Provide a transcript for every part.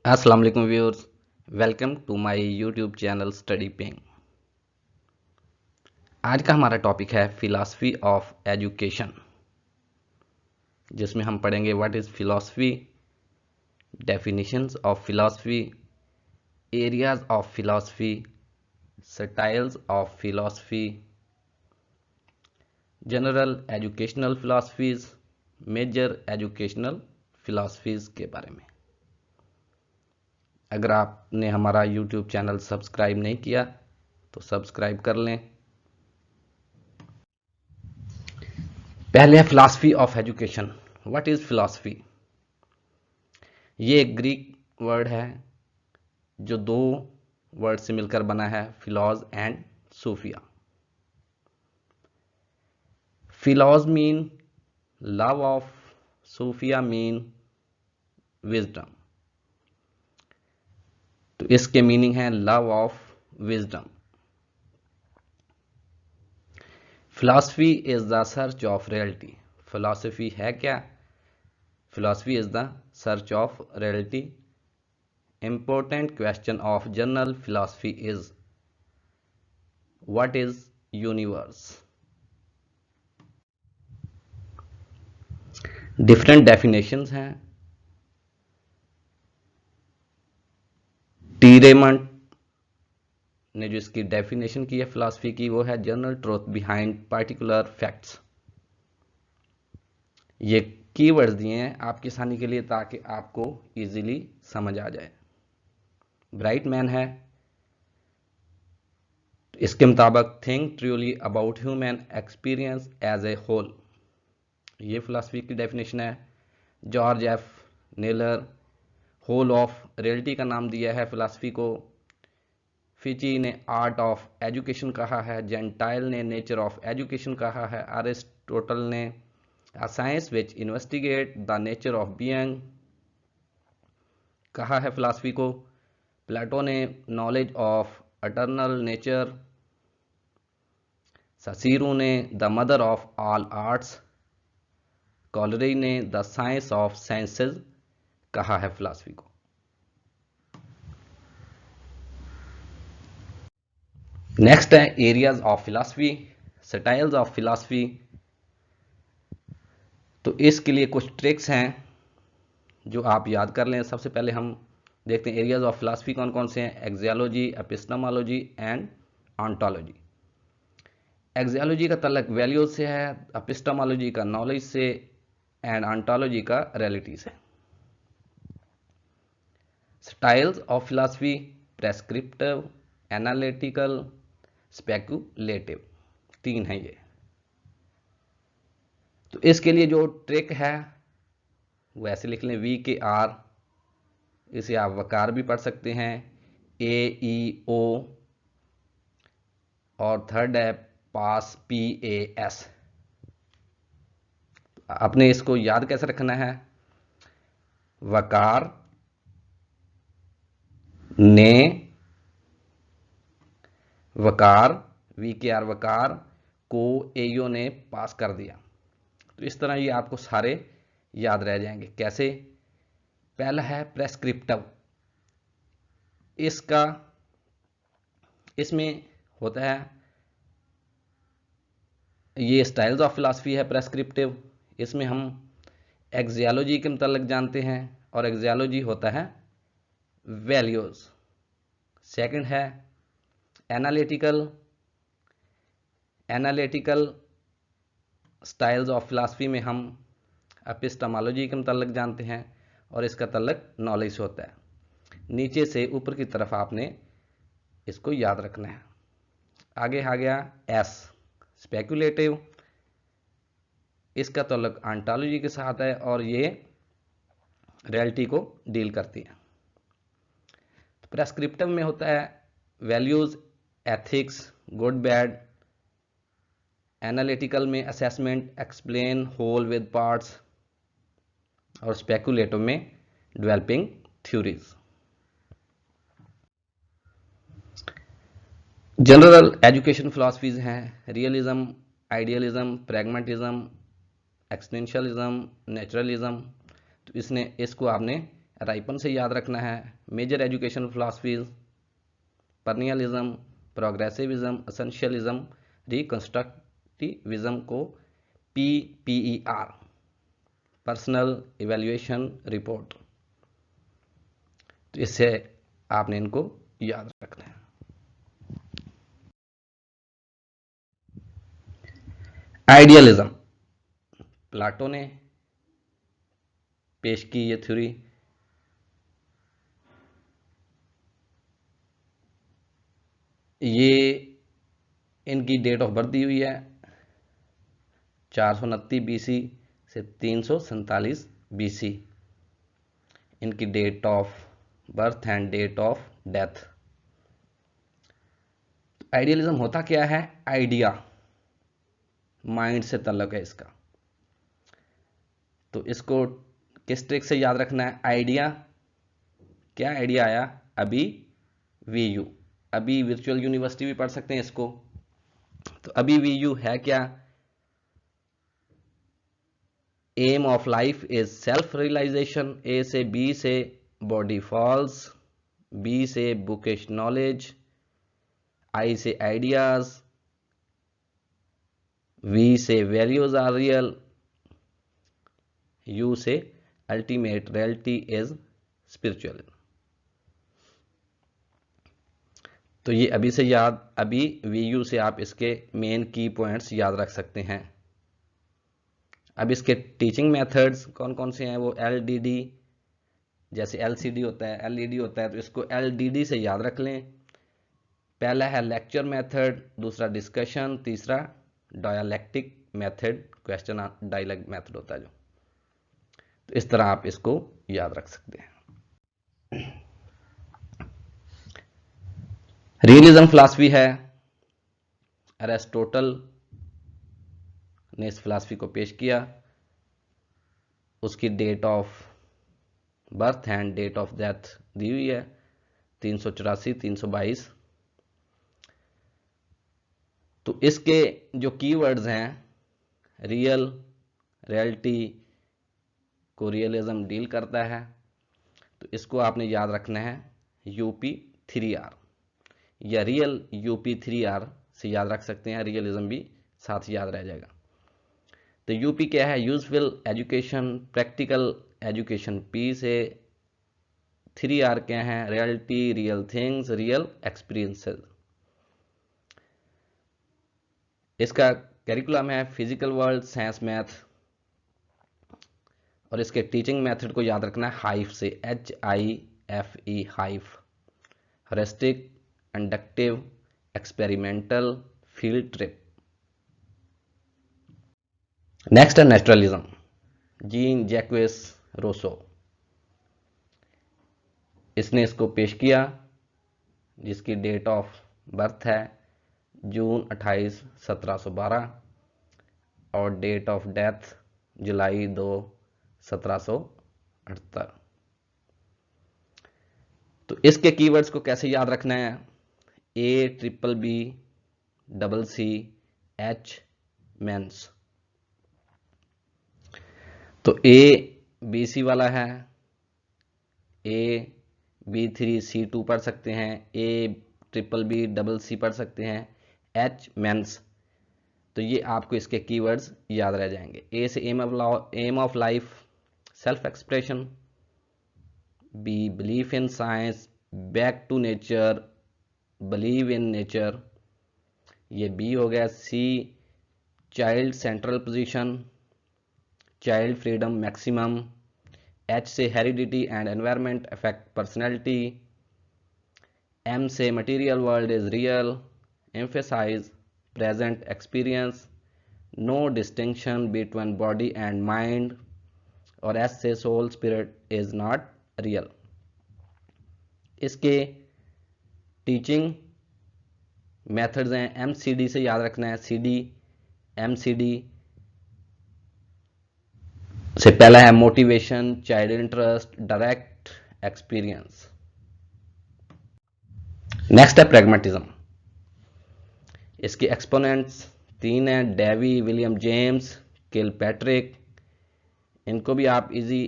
अस्सलाम वालेकुम viewers, welcome to my YouTube channel study ping. आज का हमारा टॉपिक है फिलॉसफी ऑफ एजुकेशन, जिसमें हम पढ़ेंगे what is philosophy, definitions of philosophy, areas of philosophy, styles of philosophy, general educational philosophies, major educational philosophies के बारे में। अगर आपने हमारा यूट्यूब चैनल सब्सक्राइब नहीं किया तो सब्सक्राइब कर लें। पहले है philosophy of education. What is philosophy? ये एक ग्रीक वर्ड है जो दो वर्ड से मिलकर बना है, philos and sophia. Philos mean love of, sophia mean wisdom. तो इसके मीनिंग है love of wisdom. Philosophy is the search of reality. Philosophy है क्या? Philosophy is the search of reality. Important question of general philosophy is what is universe? Different definitions हैं। T Raymond ने जो इसकी definition की है philosophy की, वो है general truth behind particular facts. ये कीवर्ड्स दिए हैं आपकी आसानी के लिए ताकि आपको इजीली समझ आ जाए। ब्राइट मैन है, इसके मुताबिक think truly about human experience as a whole. ये फिलॉसफी की डेफिनेशन है। George F Kneller whole of reality का नाम दिया है फिलॉसफी को। फिची ने आर्ट ऑफ एजुकेशन कहा है। जेंटाइल ने नेचर ऑफ एजुकेशन कहा है। अरिस्टोटल ने a science which investigate the nature of being कहा है फिलॉसफी को। प्लेटो ने knowledge of eternal nature. Cicero ने the mother of all arts. Coleridge ने द साइंस ऑफ साइंसेज कहा है फिलॉसफी को। नेक्स्ट है areas of philosophy, styles of philosophy. तो इसके लिए कुछ ट्रिक्स हैं जो आप याद कर लें। सबसे पहले हम देखते हैं एरियाज ऑफ फिलॉसफी कौन कौन से हैं। Axiology, epistemology and ontology. Axiology का तल्लक वैल्यूज से है, एपिस्टेमोलॉजी का नॉलेज से एंड ऑन्टोलॉजी का रियलिटी से। Styles of philosophy, prescriptive, analytical, speculative, तीन है ये। तो इसके लिए जो ट्रिक है वो ऐसे लिख लें, वी के आर, इसे आप वकार भी पढ़ सकते हैं, ए ई ओ, और थर्ड है पास, पी ए एस। आपने इसको याद कैसे रखना है? वकार ने, वकार, वी के आर वकार को एओ ने पास कर दिया। तो इस तरह ये आपको सारे याद रह जाएंगे। कैसे? पहला है प्रेस्क्रिप्टिव। इसमें होता है, ये स्टाइल्स ऑफ फिलॉसफी है प्रेस्क्रिप्टिव। इसमें हम एक्सियोलॉजी के मतलब जानते हैं और एक्सियोलॉजी होता है वैल्यूज। सेकंड है analytical. Analytical styles of philosophy में हम एपिस्टेमोलॉजी के मतलब जानते हैं और इसका तल्लक नॉलेज से होता है। नीचे से ऊपर की तरफ आपने इसको याद रखना है। आगे आ गया एस, स्पेकुलेटिव। इसका तल्लक ऑन्टोलॉजी के साथ है और ये रियलिटी को डील करती है। प्रेस्क्रिप्टिव में होता है values, ethics, good bad. Analytical में assessment, explain whole with parts. और स्पेकुलेटिव में developing theories. General education philosophies हैं realism, idealism, pragmatism, existentialism, naturalism. तो इसको आपने राइपन से याद रखना है। Major education philosophies perennialism, progressivism, essentialism, reconstructivism को PPER पर्सनल इवैल्यूएशन रिपोर्ट, तो इससे आपने इनको याद रखना है। आइडियलिज्म प्लाटो ने पेश की ये थ्योरी। ये इनकी डेट ऑफ बर्थ दी हुई है 429 BC से 347 BC, इनकी date of birth and date of death. Idealism होता क्या है? आइडिया, माइंड से ताल्लुक है इसका। तो इसको किस ट्रिक से याद रखना है? आइडिया, क्या आइडिया आया? अभी VU, अभी वर्चुअल यूनिवर्सिटी भी पढ़ सकते हैं इसको। तो अभी VU है क्या? Aim of life is self realization. A से B से बॉडी फॉल्स, B से बुकिश नॉलेज, I से आइडियाज, V से वैल्यूज आर रियल, U से अल्टीमेट रियलिटी इज स्पिरिचुअल। तो ये अभी से याद, अभी VU से आप इसके मेन की पॉइंट्स याद रख सकते हैं। अब इसके टीचिंग मेथड्स कौन कौन से हैं? वो LDD, जैसे LCD होता है, LED होता है, तो इसको LDD से याद रख लें। पहला है लेक्चर मेथड, दूसरा डिस्कशन, तीसरा dialectic method, question dialogue method होता है जो। तो इस तरह आप इसको याद रख सकते हैं। रियलिज्म फिलॉसफी है, अरिस्टोटल ने इस फिलॉसफी को पेश किया। उसकी date of birth and date of death दी हुई है 384 322। तो इसके जो कीवर्ड्स हैं, रियल, रियलिटी को रियलिज्म डील करता है, तो इसको आपने याद रखना है UP3R, या रियल UP3R से याद रख सकते हैं, रियलिज्म भी साथ याद रह जाएगा। तो UP क्या है? Useful education, practical education P से, 3R क्या है? Reality, real things, real experiences. इसका करिकुलम है फिजिकल वर्ल्ड, साइंस, मैथ, और इसके टीचिंग मेथड को याद रखना है हाइफ से, HIFE, HIFE, heuristic, inductive, experimental, field trip. Next है नेचुरलिज्म, जीन जैक्विस रोसो, इसने इसको पेश किया, जिसकी डेट ऑफ बर्थ है जून 28 1712 और डेट ऑफ डेथ जुलाई 2 1778। तो इसके कीवर्ड्स को कैसे याद रखना है? ABBCCC mains. तो ABC वाला है, ABCC2 पढ़ सकते हैं, ABBCC पढ़ सकते हैं, H मेंस। तो ये आपको इसके कीवर्ड्स याद रह जाएंगे। A से aim of life, self expression, B belief in science, back to nature, believe in nature, ये B हो गया। C child central position, child freedom maximum. H से heredity and environment affect personality. M से material world is real, emphasize present experience, no distinction between body and mind, और S से soul spirit is not real. इसके teaching methods हैं, MCD से याद रखना है, MCD से पहला है motivation, child interest, direct experience. Next है प्रैग्मेटिज्म, इसके एक्सपोनेंट्स 3 हैं, डेवी, विलियम जेम्स, किलपैट्रिक। इनको भी आप इजी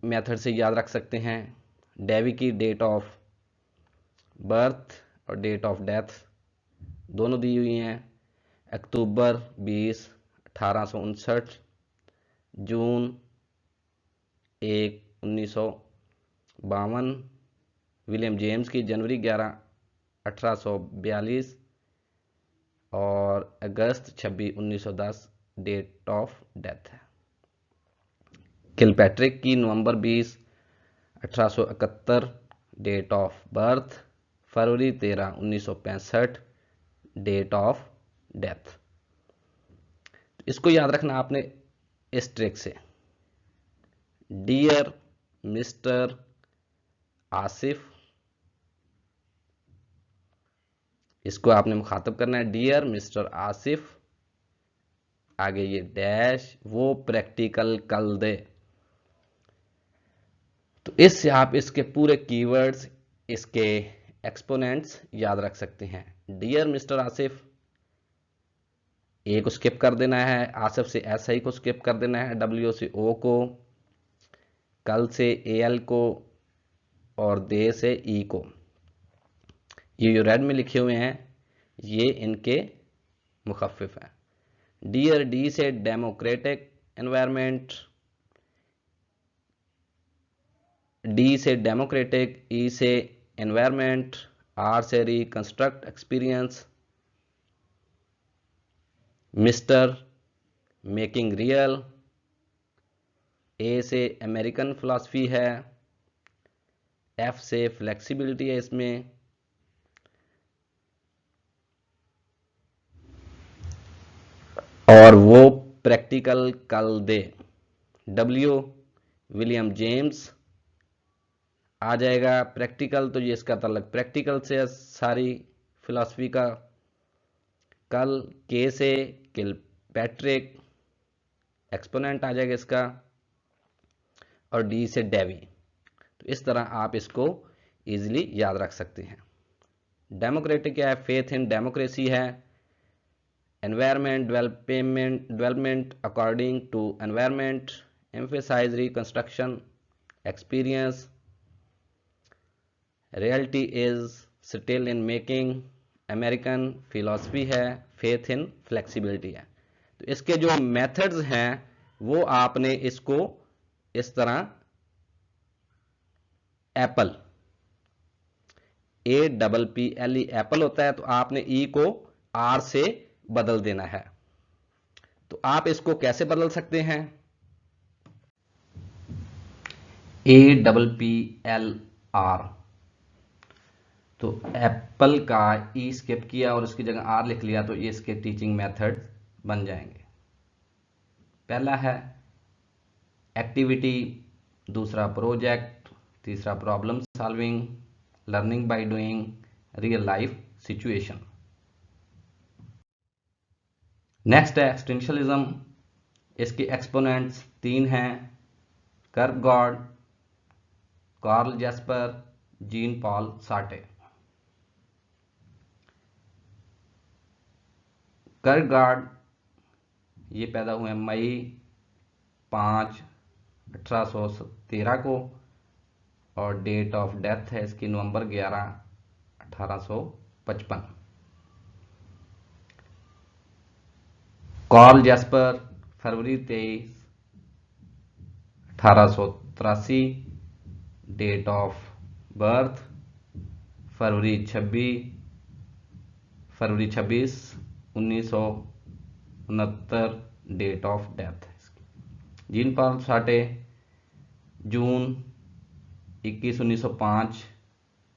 मेथड से याद रख सकते हैं। डेवी की डेट ऑफ बर्थ और डेट ऑफ डेथ दोनों दी हुई हैं। अक्टूबर 20, 1859, जून 1, 1952, विलियम जेम्स की जनवरी 11, 1842 और अगस्त 26, 1910 डेट ऑफ डेथ है। किलपैट्रिक की नवंबर 20, 1871 डेट ऑफ बर्थ, फरवरी 13, 1965 डेट ऑफ डेथ। इसको याद रखना आपने इस ट्रिक से। डियर मिस्टर आसिफ, इसको आपने मुखातब करना है, डियर मिस्टर आसिफ, आगे ये डैश, वो प्रैक्टिकल कल दे। तो इससे आप इसके पूरे कीवर्ड्स, इसके एक्सपोनेंट्स याद रख सकते हैं। डियर मिस्टर आसिफ, ए को स्किप कर देना है, आसिफ से एस आई को स्किप कर देना है, डब्ल्यू से ओ को, कल से ए एल को और दे से ई को। ये जो रेड में लिखे हुए हैं ये इनके मुखफ़िफ हैं। डियर डी से डेमोक्रेटिक एनवायरनमेंट, डी से डेमोक्रेटिक, ई से एनवायरनमेंट, आर से reconstruct experience, mister making real, A से अमेरिकन फिलॉसफी है, एफ से फ्लेक्सिबिलिटी है इसमें, और वो प्रैक्टिकल कल दे। डब्ल्यू विलियम जेम्स आ जाएगा, प्रैक्टिकल तो ये इसका तल्लक प्रैक्टिकल से सारी फिलॉसफी का। कल के से किलपैट्रिक, एक्सपोनेंट आ जाएगा इसका, और डी से डेवी। तो इस तरह आप इसको इजीली याद रख सकते हैं। डेमोक्रेटिक क्या है, फेथ इन डेमोक्रेसी है। Environment development according to environment, emphasize reconstruction experience, reality is still in making, American philosophy है, फेथ इन फ्लेक्सिबिलिटी है। तो इसके जो मेथड्स हैं वो आपने इसको इस तरह, Apple, A double P L E Apple होता है, तो आपने ई को आर से बदल देना है। तो आप इसको कैसे बदल सकते हैं, A double P L R, तो एप्पल का ई स्किप किया और उसकी जगह आर लिख लिया, तो ये इसके टीचिंग मेथड बन जाएंगे। पहला है एक्टिविटी, दूसरा प्रोजेक्ट, तीसरा problem solving, learning by doing, real life situation. Next है एक्सटेंशनलिज्म, इसके एक्सपोनेंट्स 3 हैं, कर्कगॉर्ड, कार्ल जैस्पर, जीन पॉल सार्टे। कर्कगॉर्ड ये पैदा हुए मई 5, 1813 को, और डेट ऑफ डेथ है इसकी नवंबर 11, 1855। कार्ल जैस्पर फरवरी 23, 1883, डेट ऑफ बर्थ फरवरी 26, 1969 date of death. Jean Paul Sartre जून 21, 1905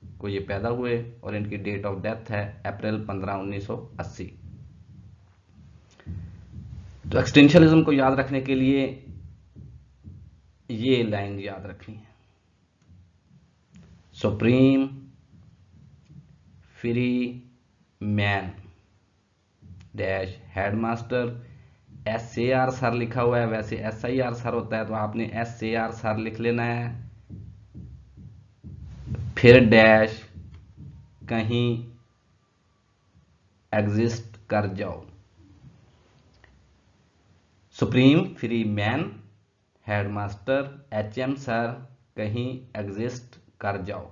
को ये पैदा हुए और इनकी डेट ऑफ डेथ है अप्रैल 15, 1980। तो एक्सटेंशनलिज्म को याद रखने के लिए ये लाइन याद रखनी है, supreme free man dash headmaster, S A R sir लिखा हुआ है, वैसे एस आई आर सर होता है, तो आपने एस ए आर सर लिख लेना है, फिर डैश कहीं एग्जिस्ट कर जाओ। Supreme free man headmaster HM sir कहीं एग्जिस्ट कर जाओ।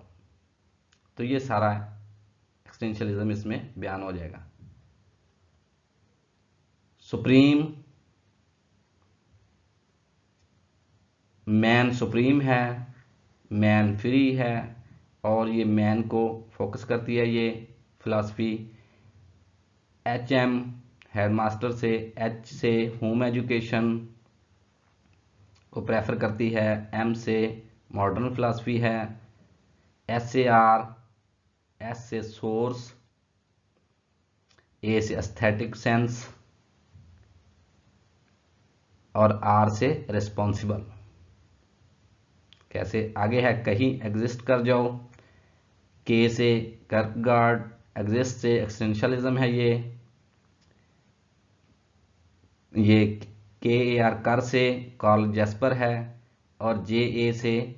तो ये सारा एक्सटेंशनलिज्म इसमें बयान हो जाएगा। सुप्रीम, मैन सुप्रीम है, मैन फ्री है, और ये मैन को फोकस करती है ये फिलॉसफी। HM हेडमास्टर से, H से होम एजुकेशन को प्रेफर करती है, M से मॉडर्न फिलॉसफी है, SAR, S से सोर्स, A से एस्थेटिक सेंस, और R से रिस्पॉन्सिबल। कैसे आगे है, कहीं एग्जिस्ट कर जाओ, K से कर्कगार्ड, एग्जिस्ट से एक्सटेंशनलिज्म है ये KAR कर से कार्ल जैस्पर है, और JA से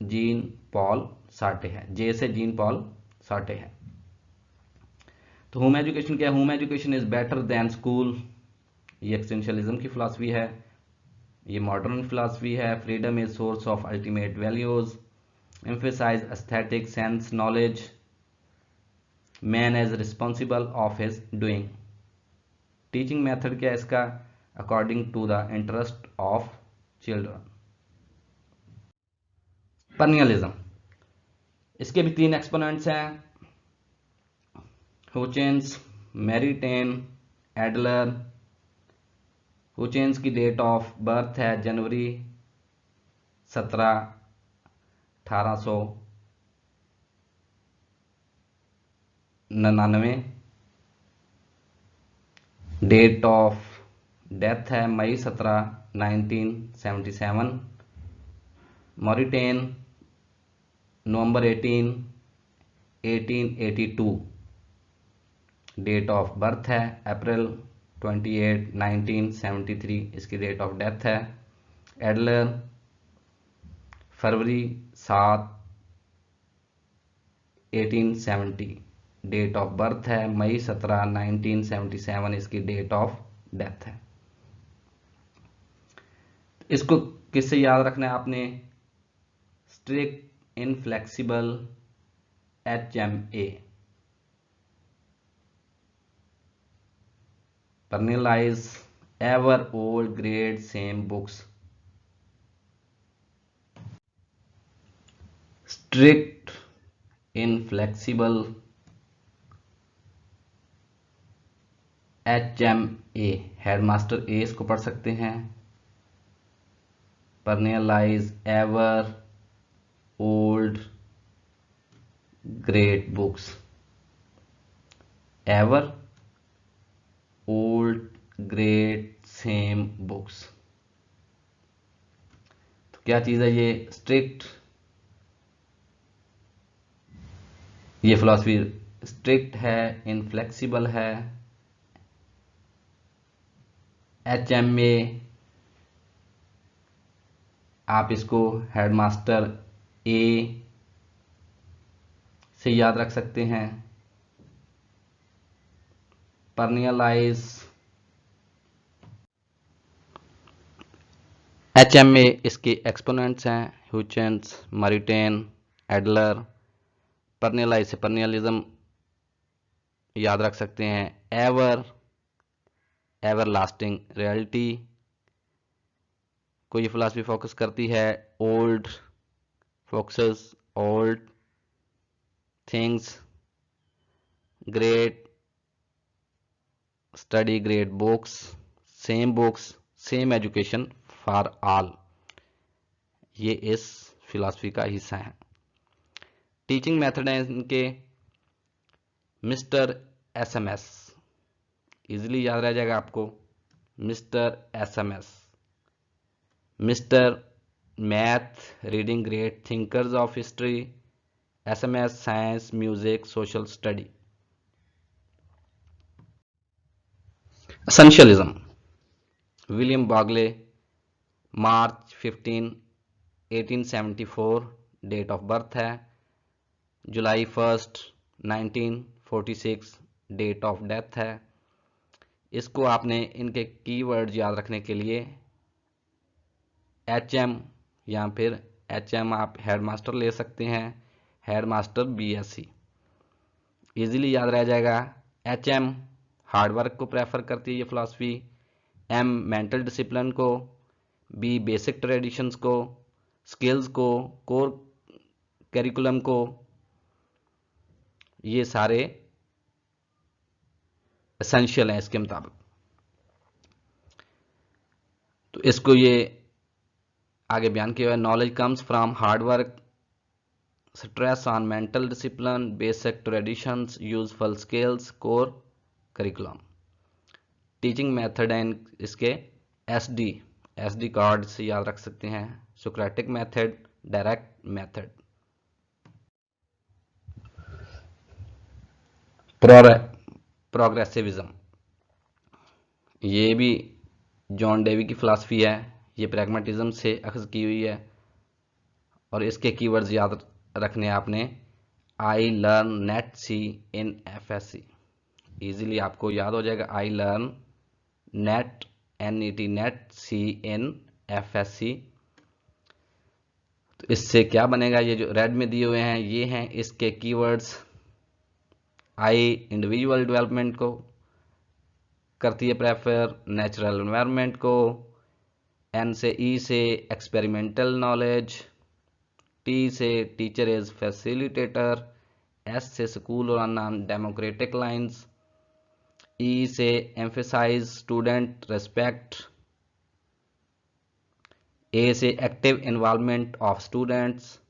जीन पॉल सार्टे है, J से जीन पॉल सार्टे है। तो होम एजुकेशन क्या है, home education is better than school, ये एक्सटेंशनलिज्म की फिलॉसफी है, ये मॉडर्न फिलॉसफी है। Freedom is source of ultimate values, emphasise aesthetic sense knowledge, man as responsible of his doing. Teaching method क्या है इसका, according to the interest of children. Perennialism, इसके भी 3 एक्सपोनेंट्स हैं, हुचेंस, मैरीटेन, एडलर। हुचेंस की डेट ऑफ बर्थ है जनवरी 17, 1899। Date of death है मई 17, 1977। मॉरिटेन नवंबर 18, 1882। डेट ऑफ बर्थ है अप्रैल 28, 1973, इसकी डेट ऑफ डेथ है। एडलर फरवरी 7, 1870, डेट ऑफ बर्थ है मई 17, 1977, इसकी डेट ऑफ डेथ है। इसको किससे याद रखना है आपने, strict inflexible HMA, Pernicious, ever old grade same books, strict inflexible HMA, headmaster A इसको पढ़ सकते हैं। Pernicious, ever old great books, ever old great same books। तो क्या चीज है ये, स्ट्रिक्ट, ये फिलॉसफी स्ट्रिक्ट है, इनफ्लेक्सिबल है। HMA आप इसको हेडमास्टर A से याद रख सकते हैं। पर्नियलाइज HMA इसके एक्सपोनेंट्स हैं, ह्यूचेंस, मरीटेन, एडलर। पर्नियलाइज से पर्नियलिज्म याद रख सकते हैं। एवर, एवर लास्टिंग रियलिटी को ये फिलॉसफी फोकस करती है। Old focuses old things. Great study great books, same education for all, ये इस फिलॉसफी का हिस्सा है। टीचिंग मेथड है इनके मिस्टर SMS, इजीली याद रह जाएगा आपको, mister SMS, mister math, reading great thinkers of history, SMS science music social study. Essentialism, William Bagley, मार्च 15, 1874, डेट ऑफ बर्थ है। जुलाई 1, 1946, डेट ऑफ डेथ है। इसको आपने इनके कीवर्ड याद रखने के लिए HM या फिर HM आप हेड मास्टर ले सकते हैं, हेड मास्टर BSc, इजीली याद रह जाएगा। HM हार्ड वर्क को प्रेफर करती है ये फिलॉसफी, M मेंटल डिसिप्लिन को, B बेसिक ट्रेडिशंस को, स्किल्स को, कोर करिकुलम को, ये सारे एसेंशियल हैं इसके मुताबिक। तो इसको ये आगे बयान किया हुआ है, knowledge comes from hard work, stress on mental discipline, basic traditions, useful skills, core curriculum. Teaching method and इसके एसडी कार्ड से याद रख सकते हैं, सोक्रेटिक मेथड, डायरेक्ट मेथड। प्रोग्रेसिविज्म, ये भी जॉन डेवी की फिलॉसफी है, ये प्रैग्मेटिज्म से अखज़ की हुई है, और इसके कीवर्ड्स याद रखने आपने, I learn net see in FSC, easily आपको याद हो जाएगा, I learn net NET net see in FSC। तो इससे क्या बनेगा, ये जो रेड में दिए हुए हैं ये हैं इसके कीवर्ड्स। आई इंडिविजुअल डेवलपमेंट को करती है प्रेफर, नेचुरल एनवायरनमेंट को, N से E से एक्सपेरिमेंटल नॉलेज, T से टीचर इज फैसिलिटेटर, S से स्कूल और नॉन डेमोक्रेटिक लाइंस, E से एम्फेसाइज स्टूडेंट रेस्पेक्ट, A से active involvement of students,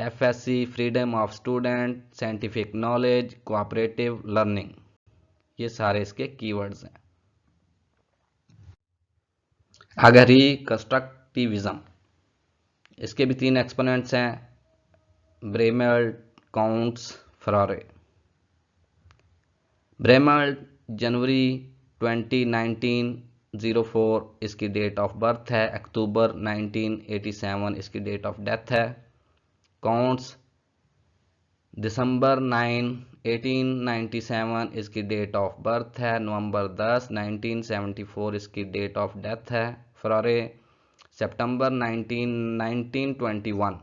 FSC freedom of student, scientific knowledge, cooperative learning, ये सारे इसके कीवर्ड्स हैं। अगर रिकंस्ट्रक्टिविज्म, इसके भी 3 एक्सपोनेंट्स हैं, ब्रेमेल्ट, काउंट्स, फरारे। ब्रेमेल्ट जनवरी 2019-04 इसकी डेट ऑफ बर्थ है, अक्टूबर 1987 इसकी डेट ऑफ डेथ है। काउंट्स दिसंबर 9 1897 इसकी डेट ऑफ बर्थ है, नवंबर 10 1974 इसकी डेट ऑफ डेथ है। फरारे सितंबर 1921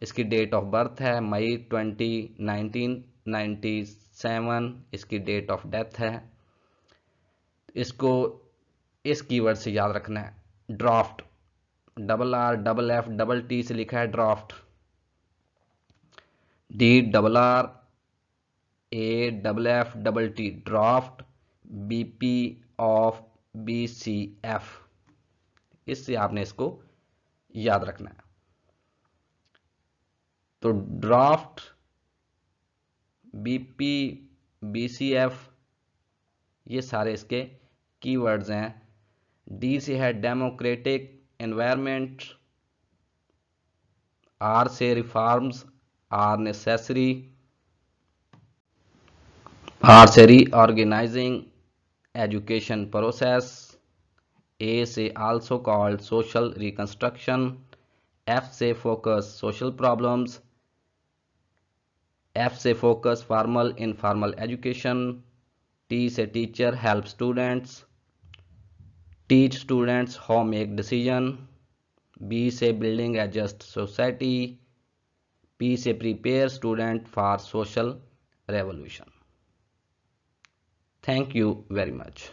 इसकी डेट ऑफ बर्थ है, मई 20 1997 इसकी डेट ऑफ डेथ है। इसको इस कीवर्ड से याद रखना है, ड्राफ्ट, RRFTT से लिखा है draft, DRRAFFT draft, BP of BCF, इससे आपने इसको याद रखना है। तो ड्राफ्ट, BP, BCF ये सारे इसके कीवर्ड्स हैं। D से है डेमोक्रेटिक एनवायरनमेंट, R से रिफॉर्म्स आर नेसेसरी, R से रीऑर्गेनाइजिंग एजुकेशन प्रोसेस, A से also called social reconstruction, F से फोकस सोशल प्रॉब्लम्स, F से focus formal informal education, T से teacher help students, teach students how make decision, B से building ए just society, P से prepare student for social revolution. Thank you very much.